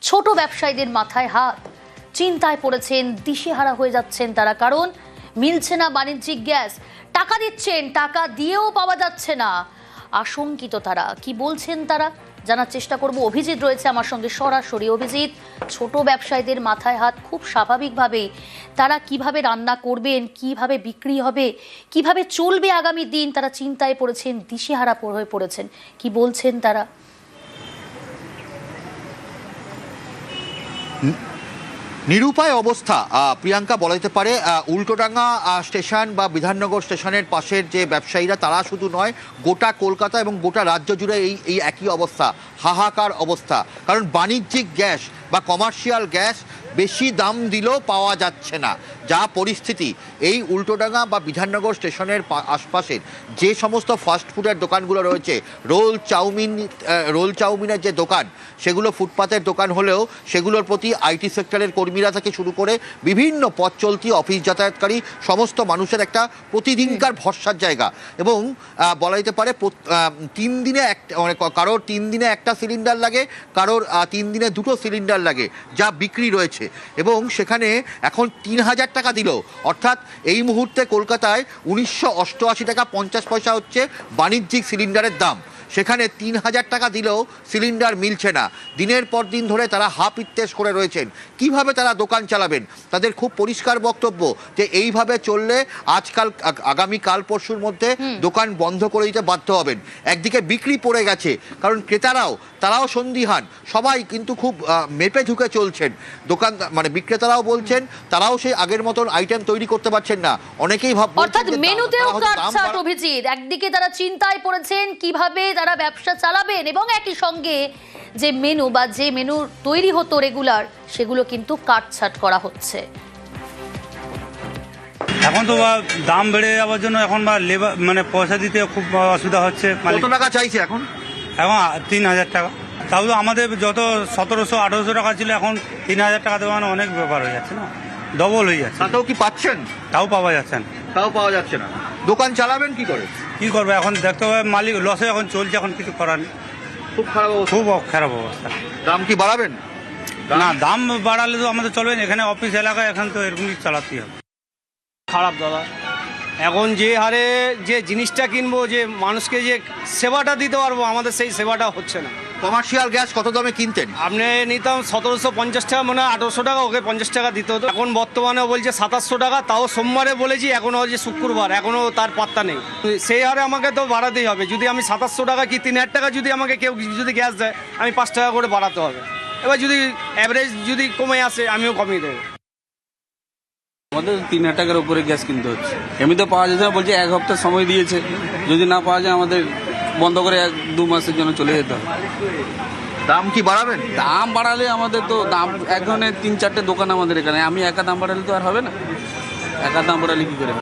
ছোট ব্যবসায়ীদের মাথায় হাত, চিন্তায় পড়েছেন, দিশেহারা হয়ে যাচ্ছেন তারা। কারণ মিলছে না বাণিজ্যিক গ্যাস, টাকা দিচ্ছেন, টাকা দিয়েও পাওয়া যাচ্ছে না। আশঙ্কিত তারা। কি বলছেন তারা জানার চেষ্টা করব। অভিজিৎ রয়েছে আমার সঙ্গে সরাসরি। অভিজিৎ, ছোট ব্যবসায়ীদের মাথায় হাত, খুব স্বাভাবিকভাবেই তারা কিভাবে রান্না করবেন, কিভাবে বিক্রি হবে, কিভাবে চলবে আগামী দিন, তারা চিন্তায় পড়েছেন, দিশেহারা হয়ে পড়েছেন। কি বলছেন তারা? নিরুপায় অবস্থা প্রিয়াঙ্কা, বলা যেতে পারে। উল্টোডাঙ্গা স্টেশন বা বিধাননগর স্টেশনের পাশের যে ব্যবসায়ীরা, তারা শুধু নয়, গোটা কলকাতা এবং গোটা রাজ্য জুড়ে এই একই অবস্থা, হাহাকার অবস্থা। কারণ বাণিজ্যিক গ্যাস বা কমার্শিয়াল গ্যাস বেশি দাম দিলেও পাওয়া যাচ্ছে না। যা পরিস্থিতি, এই উল্টোডাঙ্গা বা বিধাননগর স্টেশনের আশপাশের যে সমস্ত ফাস্টফুডের দোকানগুলো রয়েছে, রোল চাউমিনের যে দোকান, সেগুলো ফুটপাতের দোকান হলেও সেগুলোর প্রতি আইটি সেক্টরের কর্মীরা থেকে শুরু করে বিভিন্ন পথ চলতি, অফিস যাতায়াতকারী সমস্ত মানুষের একটা প্রতিদিনকার ভরসার জায়গা। এবং বলা যেতে পারে 3 দিনে মানে কারোর 3 দিনে একটা সিলিন্ডার লাগে, কারোর 3 দিনে 2টো সিলিন্ডার লাগে, যা বিক্রি রয়েছে। এবং সেখানে এখন 3000 টাকা দিল, অর্থাৎ এই মুহূর্তে কলকাতায় 1988 টাকা 50 পয়সা হচ্ছে বাণিজ্যিক সিলিন্ডারের দাম। সেখানে 3000 টাকা দিলেও সিলিন্ডার মিলছে না। দিনের পর দিন ধরে তারা হাপিত্তেশ করে রয়েছেন। কিভাবে তারা দোকান চালাবেন? তাদের খুব পরিষ্কার বক্তব্য যে এইভাবে চললে আগামী কাল পরশুর মধ্যে দোকান বন্ধ করে দিতে বাধ্য হবেন। একদিকে বিক্রি পড়ে গেছে, কারণ তারাও সন্দিহান। সবাই কিন্তু খুব মেপে ঝুঁকে চলছেন। দোকান মানে বিক্রেতারাও বলছেন তারাও সেই আগের মতন আইটেম তৈরি করতে পারছেন না। অনেকেই অর্থাৎ মেনুতেও কাটছাট। অভিজিৎ, একদিকে তারা চিন্তায় পড়েছেন কিভাবে তারা ব্যবসা চালাবেন, এবং একই সঙ্গে যে মেনু বা যে মেনু তৈরি হতো রেগুলার, সেগুলো কিন্তু কাটছাট করা হচ্ছে। এখন তো দাম বেড়ে যাওয়ার জন্য এখন লেবার মানে পয়সা দিতে খুব অসুবিধা হচ্ছে। কত টাকা চাইছে এখন? এখন 3000 টাকা। তাও তো আমাদের যত 1700-1800 টাকা ছিল, এখন 3000 টাকা দেওয়া মানে অনেক ব্যাপার হয়ে যাচ্ছে না, ডবল হয়ে যাচ্ছে। তাতেও কি পাচ্ছেন? তাও পাওয়া যাচ্ছে না। তাও পাওয়া যাচ্ছে না। দোকান চালাবেন কি করে? কি করবে এখন দেখতে হবে, মালিক লসে এখন চলছে, এখন কিছু করার নেই। খুব খারাপ অবস্থা। খুব খারাপ অবস্থা। দাম কি বাড়াবেন? না, দাম বাড়ালে তো আমাদের চলবে না। এখানে অফিস এলাকায় এখন তো এরকমই চালাতেই হবে। খারাপ দাদা, এখন যে হারে যে জিনিসটা কিনবো, যে মানুষকে যে সেবাটা দিতে পারবো, আমাদের সেই সেবাটা হচ্ছে না। কমার্শিয়াল গ্যাস কত দামে কিনতেন? আপনি নিতাম 1750 টাকা, মানে 1800 টাকা, ওকে 50 টাকা দিতে হতো। এখন বর্তমানে বলছে 2700 টাকা, তাও সোমবারে বলেছি, এখনও যে শুক্রবার, এখনও তার পাত্তা নেই। সেই হারে আমাকে তো বাড়াতেই হবে। যদি আমি 2700 টাকা কি 3000 টাকা যদি আমাকে কেউ যদি গ্যাস দেয়, আমি 5 টাকা করে বাড়াতে হবে। এবার যদি অ্যাভারেজ যদি কমে আসে, আমিও কমিয়ে দেবো। আমাদের 3000 টাকার উপরে গ্যাস কিনতে হচ্ছে। এমনিতে পাওয়া যাচ্ছে না, বলছে 1 হপ্তাহ সময় দিয়েছে। যদি না পাওয়া যায় আমাদের বন্ধ করে 1-2 মাসের জন্য চলে যেতে হবে। দাম কি বাড়াবেন? দাম বাড়ালে আমাদের তো দাম, এক ধরনের 3-4টে দোকান আমাদের এখানে, আমি একা দাম বাড়ালে তো আর হবে না। একা দাম বাড়ালে কি করে?